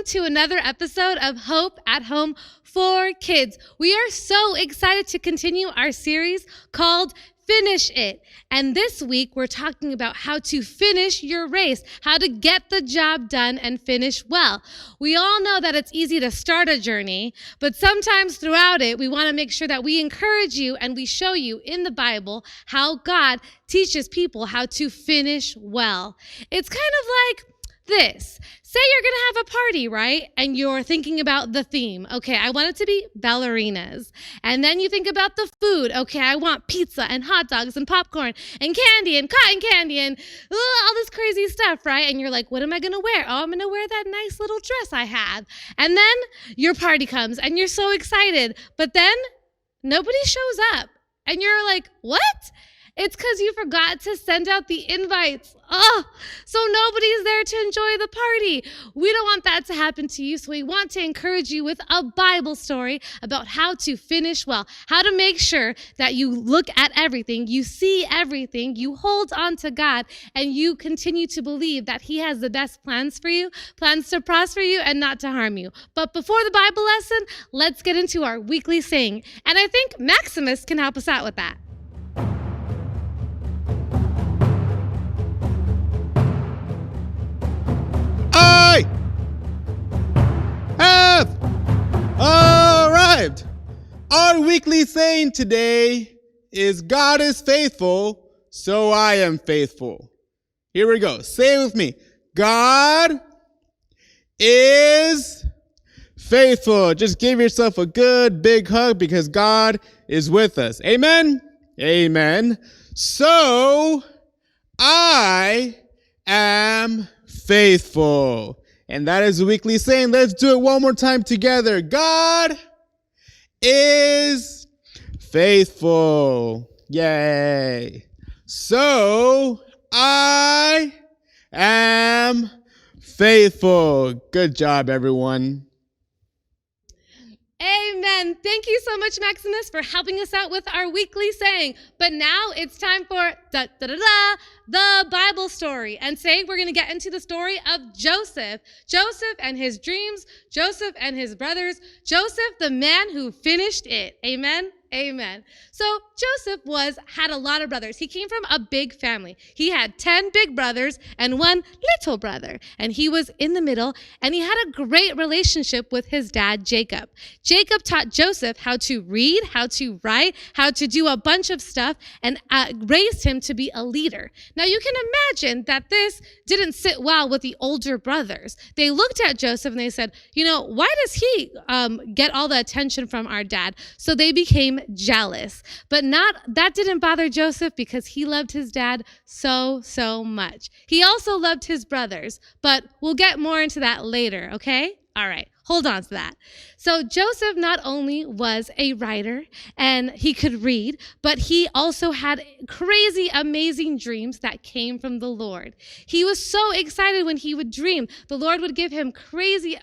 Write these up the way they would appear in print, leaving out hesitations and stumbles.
to another episode of Hope at Home for Kids. We are so excited to continue our series called Finish It. And this week, we're talking about how to finish your race, how to get the job done and finish well. We all know that it's easy to start a journey, but sometimes throughout it, we want to make sure that we encourage you and we show you in the Bible how God teaches people how to finish well. It's kind of like this. Say you're going to have a party, right? And you're thinking about the theme. Okay, I want it to be ballerinas. And then you think about the food. Okay, I want pizza and hot dogs and popcorn and candy and cotton candy and all this crazy stuff, right? And you're like, what am I going to wear? Oh, I'm going to wear that nice little dress I have. And then your party comes and you're so excited. But then nobody shows up. And you're like, what? It's because you forgot to send out the invites. Oh, so nobody's there to enjoy the party. We don't want that to happen to you, so we want to encourage you with a Bible story about how to finish well, how to make sure that you look at everything, you see everything, you hold on to God, and you continue to believe that He has the best plans for you, plans to prosper you and not to harm you. But before the Bible lesson, let's get into our weekly saying. And I think Maximus can help us out with that. I have arrived. Our weekly saying today is God is faithful, so I am faithful. Here we go. Say it with me. God is faithful. Just give yourself a good big hug because God is with us. Amen? Amen. So I am faithful. And that is the weekly saying. Let's do it one more time together. God is faithful. Yay. So I am faithful. Good job, everyone. Amen. Thank you so much, Maximus, for helping us out with our weekly saying. But now it's time for the Bible story. And today we're going to get into the story of Joseph. Joseph and his dreams, Joseph and his brothers, Joseph, the man who finished it. Amen. Amen. So Joseph had a lot of brothers. He came from a big family. He had 10 big brothers and one little brother. And he was in the middle, and he had a great relationship with his dad, Jacob. Jacob taught Joseph how to read, how to write, how to do a bunch of stuff, and raised him to be a leader. Now you can imagine that this didn't sit well with the older brothers. They looked at Joseph and they said, why does he get all the attention from our dad? So they became jealous. But that didn't bother Joseph because he loved his dad so much. He also loved his brothers, but we'll get more into that later, okay? All right. Hold on to that. So Joseph not only was a writer and he could read, but he also had crazy, amazing dreams that came from the Lord. He was so excited when he would dream. The Lord would give him crazy,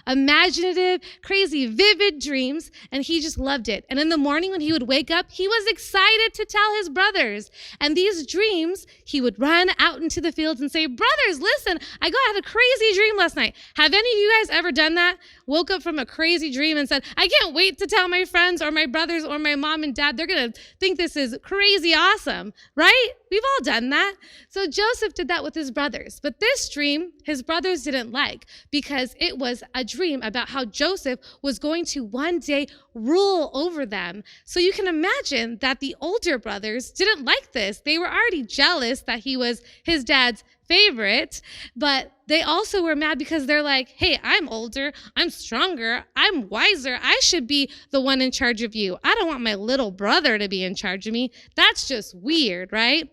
imaginative, crazy, vivid dreams, and he just loved it. And in the morning when he would wake up, he was excited to tell his brothers. And these dreams, he would run out into the fields and say, brothers, listen, I had a crazy dream last night. Have any of you guys ever done that? Woke up from a crazy dream and said, I can't wait to tell my friends or my brothers or my mom and dad. They're going to think this is crazy awesome, right? We've all done that. So Joseph did that with his brothers. But this dream, his brothers didn't like because it was a dream about how Joseph was going to one day rule over them. So you can imagine that the older brothers didn't like this. They were already jealous that he was his dad's favorite, but they also were mad because they're like, hey, I'm older, I'm stronger, I'm wiser, I should be the one in charge of you. I don't want my little brother to be in charge of me. That's just weird, right?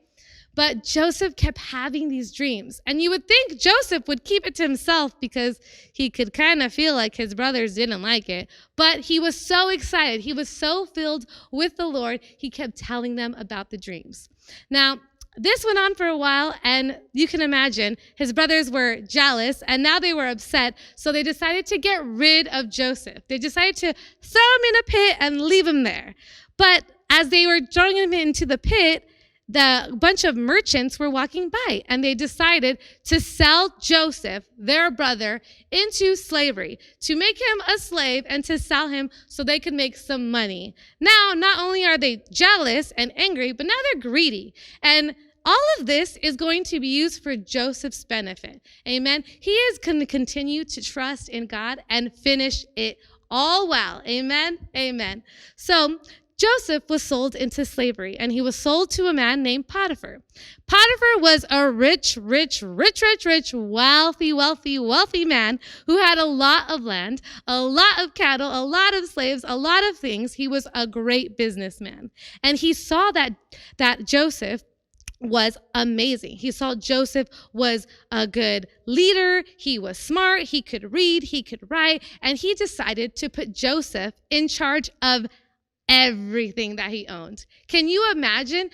But Joseph kept having these dreams, and you would think Joseph would keep it to himself because he could kind of feel like his brothers didn't like it, but he was so excited. He was so filled with the Lord, he kept telling them about the dreams. Now, this went on for a while, and you can imagine his brothers were jealous, and now they were upset, so they decided to get rid of Joseph. They decided to throw him in a pit and leave him there. But as they were throwing him into the pit, the bunch of merchants were walking by, and they decided to sell Joseph, their brother, into slavery, to make him a slave and to sell him so they could make some money. Now, not only are they jealous and angry, but now they're greedy. And all of this is going to be used for Joseph's benefit. Amen. He is going to continue to trust in God and finish it all well. Amen. Amen. So Joseph was sold into slavery, and he was sold to a man named Potiphar. Potiphar was a rich, wealthy man who had a lot of land, a lot of cattle, a lot of slaves, a lot of things. He was a great businessman. And he saw that Joseph was amazing. He saw Joseph was a good leader. He was smart. He could read. He could write. And he decided to put Joseph in charge of everything that he owned. Can you imagine?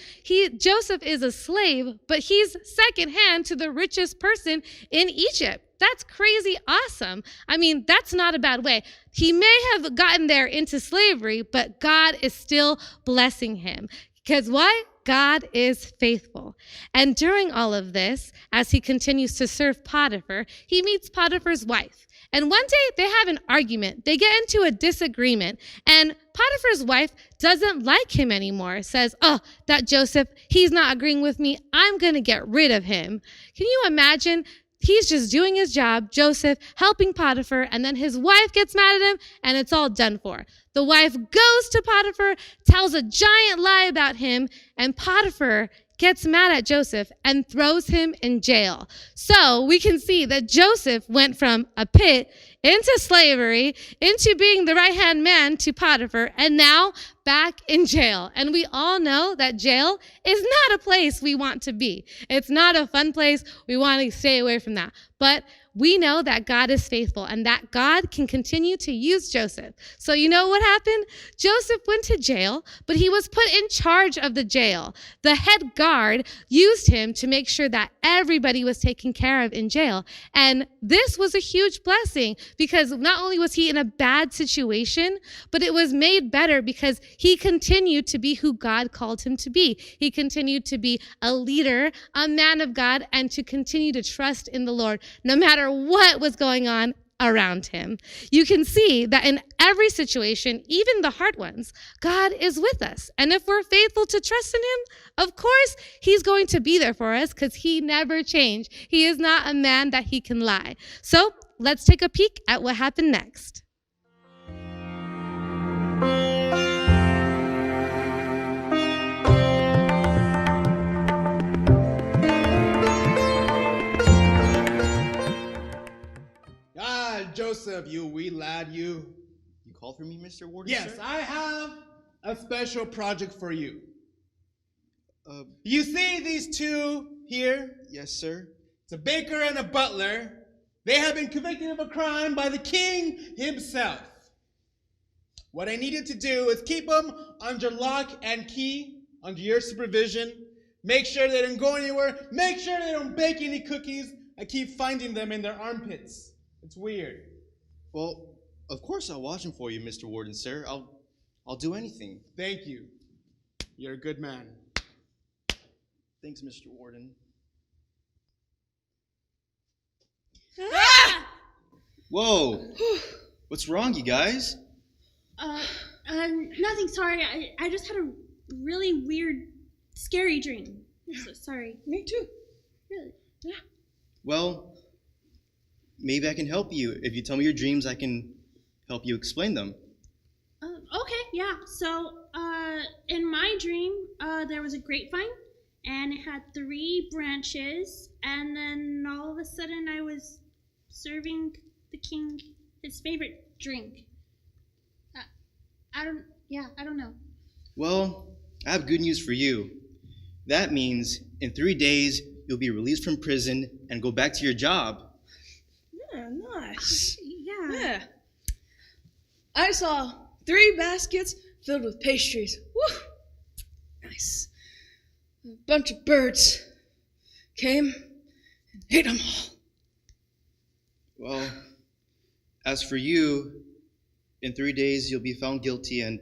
Joseph is a slave, but he's secondhand to the richest person in Egypt. That's crazy awesome. I mean, that's not a bad way. He may have gotten there into slavery, but God is still blessing him. Because why? God is faithful. And during all of this, as he continues to serve Potiphar, he meets Potiphar's wife. And one day they have an argument. They get into a disagreement. And Potiphar's wife doesn't like him anymore. Says, oh, that Joseph, he's not agreeing with me. I'm going to get rid of him. Can you imagine? He's just doing his job, Joseph, helping Potiphar, and then his wife gets mad at him, and it's all done for. The wife goes to Potiphar, tells a giant lie about him, and Potiphar gets mad at Joseph and throws him in jail. So we can see that Joseph went from a pit into slavery, into being the right-hand man to Potiphar, and now back in jail. And we all know that jail is not a place we want to be. It's not a fun place. We want to stay away from that. But we know that God is faithful and that God can continue to use Joseph. So you know what happened? Joseph went to jail, but he was put in charge of the jail. The head guard used him to make sure that everybody was taken care of in jail. And this was a huge blessing because not only was he in a bad situation, but it was made better because he continued to be who God called him to be. He continued to be a leader, a man of God, and to continue to trust in the Lord, no matter what was going on around him. You can see that in every situation, even the hard ones, God is with us. And if we're faithful to trust in him, of course, he's going to be there for us because he never changed. He is not a man that he can lie. So let's take a peek at what happened next. Joseph, you wee lad, you. You called for me, Mr. Warden, Yes, sir? I have a special project for you. You see these two here? Yes, sir. It's a baker and a butler. They have been convicted of a crime by the king himself. What I needed to do is keep them under lock and key, under your supervision. Make sure they don't go anywhere. Make sure they don't bake any cookies. I keep finding them in their armpits. It's weird. Well, of course I'll watch him for you, Mr. Warden, sir. I'll do anything. Thank you. You're a good man. Thanks, Mr. Warden. Ah! Whoa! What's wrong, you guys? Nothing. Sorry. I just had a really weird, scary dream. I'm so sorry. Me too. Really? Yeah. Well, maybe I can help you. If you tell me your dreams, I can help you explain them. Okay. Yeah. So, in my dream, there was a grapevine, and it had 3 branches, and then all of a sudden, I was serving the king his favorite drink. I don't know. Well, I have good news for you. That means in 3 days, you'll be released from prison and go back to your job. Yeah, nice. Yeah. Yeah. I saw 3 baskets filled with pastries. Woo! Nice. A bunch of birds came and ate them all. Well, as for you, in 3 days, you'll be found guilty and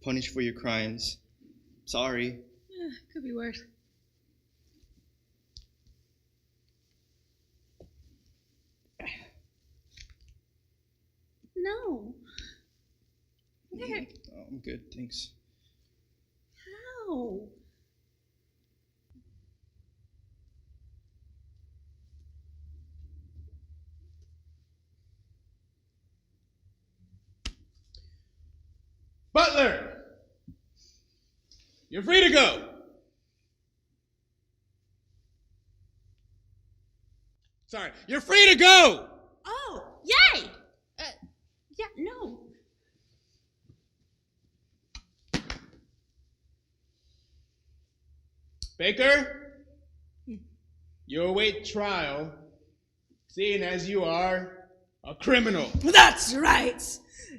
punished for your crimes. Sorry. Could be worse. No. Where? Oh, I'm good, thanks. How? Butler! You're free to go! Sorry, you're free to go! Oh, yay! Yeah, no. Baker, you await trial, seeing as you are a criminal. That's right.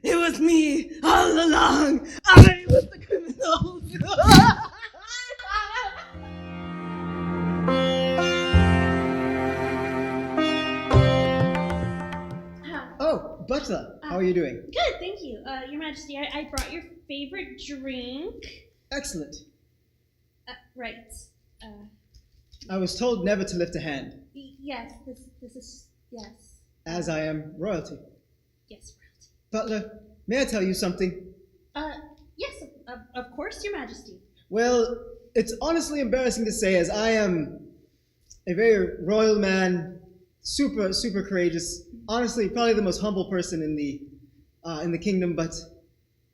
It was me all along. I was the criminal. Oh, Butler, how are you doing? Good, thank you. Your Majesty, I brought your favorite drink. Excellent. Right. I was told never to lift a hand, Yes, this is, yes. as I am royalty. Yes, royalty. Butler, may I tell you something? Yes, of course, Your Majesty. Well, it's honestly embarrassing to say, as I am a very royal man, super courageous, honestly, probably the most humble person in the kingdom, but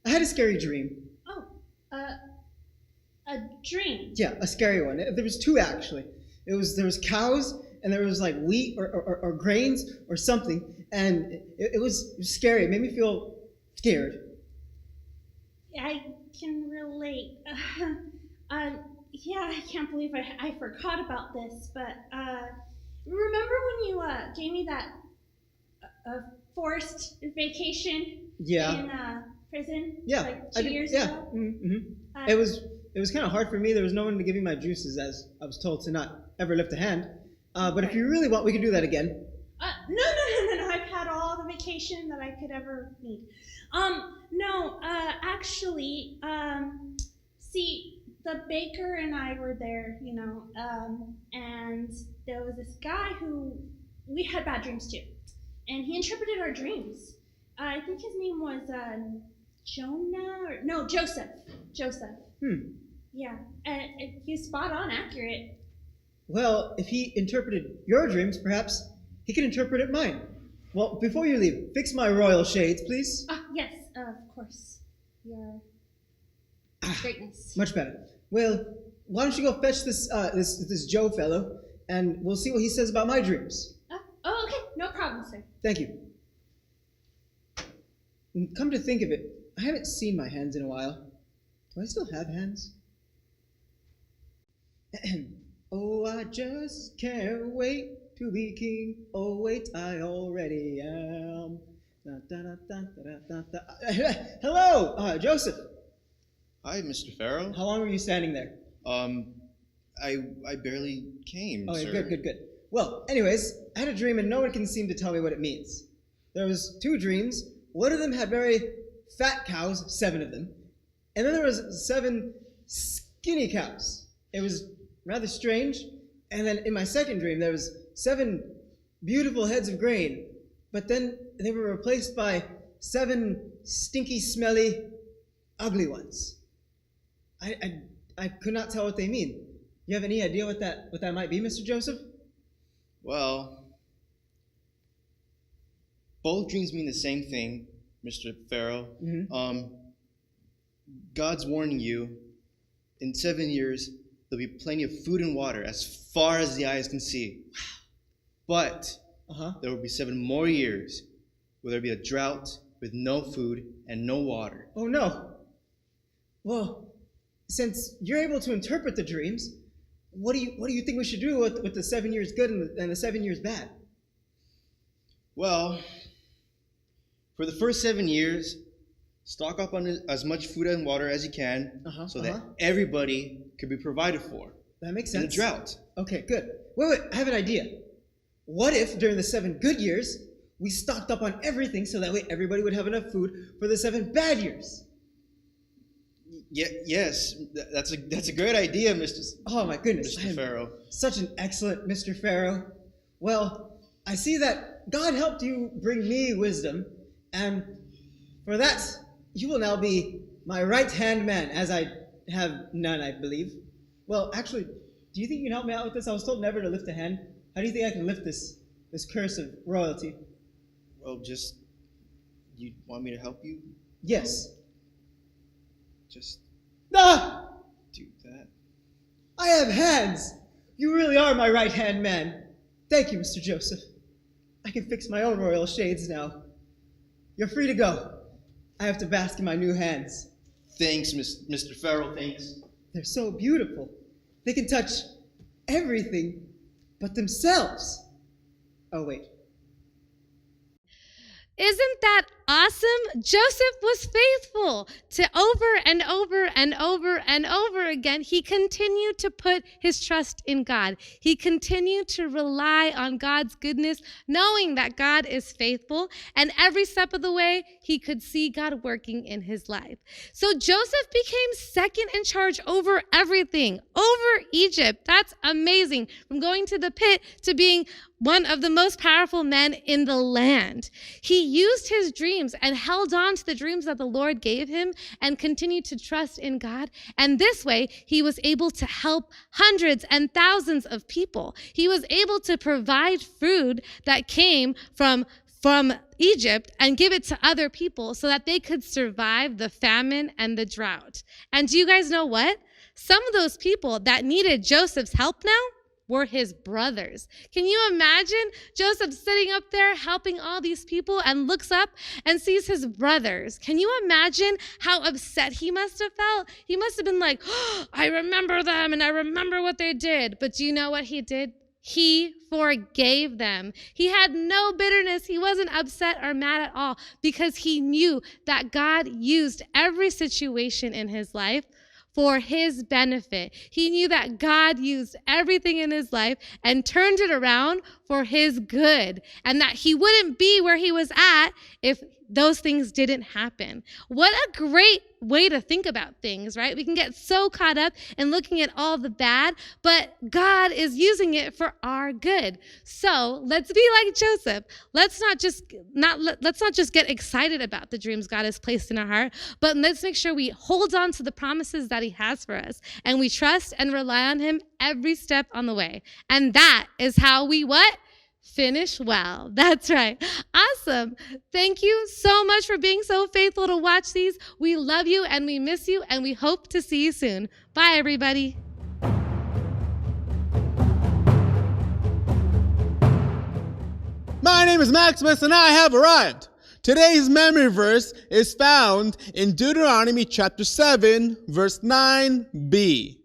I had a scary dream. Oh, a dream. Yeah, a scary one. There was two, actually. There was cows, and there was like wheat or grains or something, and it was scary. It made me feel scared. I can relate. Yeah, I can't believe I forgot about this, but remember when you gave me that forced vacation Yeah. in prison? Yeah. Like I 2 did- years yeah. ago? Mm-hmm. It was kind of hard for me. There was no one to give me my juices, as I was told to not ever lift a hand. But if you really want, we can do that again. No. I've had all the vacation that I could ever need. Actually, see, the baker and I were there, and there was this guy who we had bad dreams too, and he interpreted our dreams. I think his name was Joseph. Joseph. Yeah, he's spot on accurate. Well, if he interpreted your dreams, perhaps he can interpret mine. Well, before you leave, fix my royal shades, please. Yes, of course. Your greatness. Much better. Well, why don't you go fetch this Joe fellow, and we'll see what he says about my dreams. Okay, no problem, sir. Thank you. And come to think of it, I haven't seen my hands in a while. Do I still have hands? Oh, I just can't wait to be king. Oh, wait, I already am. Da, da, da, da, da, da, da. Hello, Joseph. Hi, Mr. Farrell. How long were you standing there? I barely came, Oh, sir. good. Well, anyways, I had a dream and no one can seem to tell me what it means. There was two dreams. One of them had very fat cows, 7 of them. And then there was 7 skinny cows. It was rather strange. And then in my second dream, there was 7 beautiful heads of grain. But then they were replaced by 7 stinky, smelly, ugly ones. I could not tell what they mean. You have any idea what that might be, Mr. Joseph? Well, both dreams mean the same thing, Mr. Farrell. Mm-hmm. God's warning you, in 7 years, there'll be plenty of food and water as far as the eyes can see. But there will be 7 more years where there'll be a drought with no food and no water. Oh, no. Well, since you're able to interpret the dreams, what do you think we should do with the 7 years good and the 7 years bad? Well, for the first 7 years, stock up on as much food and water as you can so that everybody could be provided for. That makes In sense. a drought. Okay, good. Wait, I have an idea. What if during the 7 good years, we stocked up on everything so that way everybody would have enough food for the 7 bad years? Yes, that's a great idea, Oh my goodness, I Mr. am Pharaoh. such an excellent Mr. Pharaoh. Well, I see that God helped you bring me wisdom, and for that, you will now be my right-hand man, as I have none, I believe. Well, actually, do you think you can help me out with this? I was told never to lift a hand. How do you think I can lift this curse of royalty? Well, you want me to help you? Yes. Just Ah! do that. I have hands! You really are my right-hand man. Thank you, Mr. Joseph. I can fix my own royal shades now. You're free to go. I have to bask in my new hands. Thanks, Mr. Pharaoh, thanks. They're so beautiful. They can touch everything but themselves. Oh, wait. Isn't that awesome? Joseph was faithful to over and over and over and over again. He continued to put his trust in God. He continued to rely on God's goodness, knowing that God is faithful. And every step of the way, he could see God working in his life. So Joseph became second in charge over everything, over Egypt. That's amazing. From going to the pit to being one of the most powerful men in the land. He used his dreams and held on to the dreams that the Lord gave him and continued to trust in God. And this way, he was able to help hundreds and thousands of people. He was able to provide food that came from Egypt and give it to other people so that they could survive the famine and the drought. And do you guys know what? Some of those people that needed Joseph's help now were his brothers. Can you imagine Joseph sitting up there helping all these people and looks up and sees his brothers? Can you imagine how upset he must have felt? He must have been like, oh, I remember them and I remember what they did. But do you know what he did? He forgave them. He had no bitterness. He wasn't upset or mad at all because he knew that God used every situation in his life for his benefit. He knew that God used everything in his life and turned it around for his good, and that he wouldn't be where he was at if those things didn't happen. What a great way to think about things, right? We can get so caught up in looking at all the bad, but God is using it for our good. So let's be like Joseph. Let's not just get excited about the dreams God has placed in our heart, but let's make sure we hold on to the promises that he has for us, and we trust and rely on him every step on the way. And that is how we what? Finish well. That's right. Awesome. Thank you so much for being so faithful to watch these. We love you and we miss you, and we hope to see you soon. Bye, everybody. My name is Maximus and I have arrived. Today's memory verse is found in Deuteronomy chapter 7, verse 9b.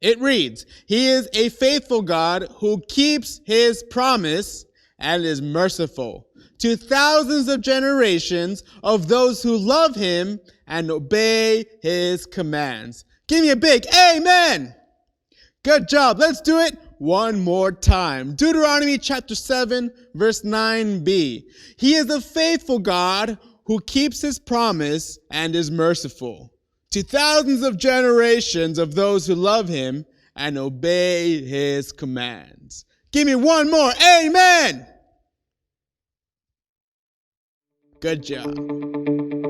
It reads, "He is a faithful God who keeps his promise and is merciful to thousands of generations of those who love him and obey his commands." Give me a big amen. Good job. Let's do it one more time. Deuteronomy chapter 7, verse 9b. "He is a faithful God who keeps his promise and is merciful to thousands of generations of those who love him and obey his commands." Give me one more. Amen. Good job.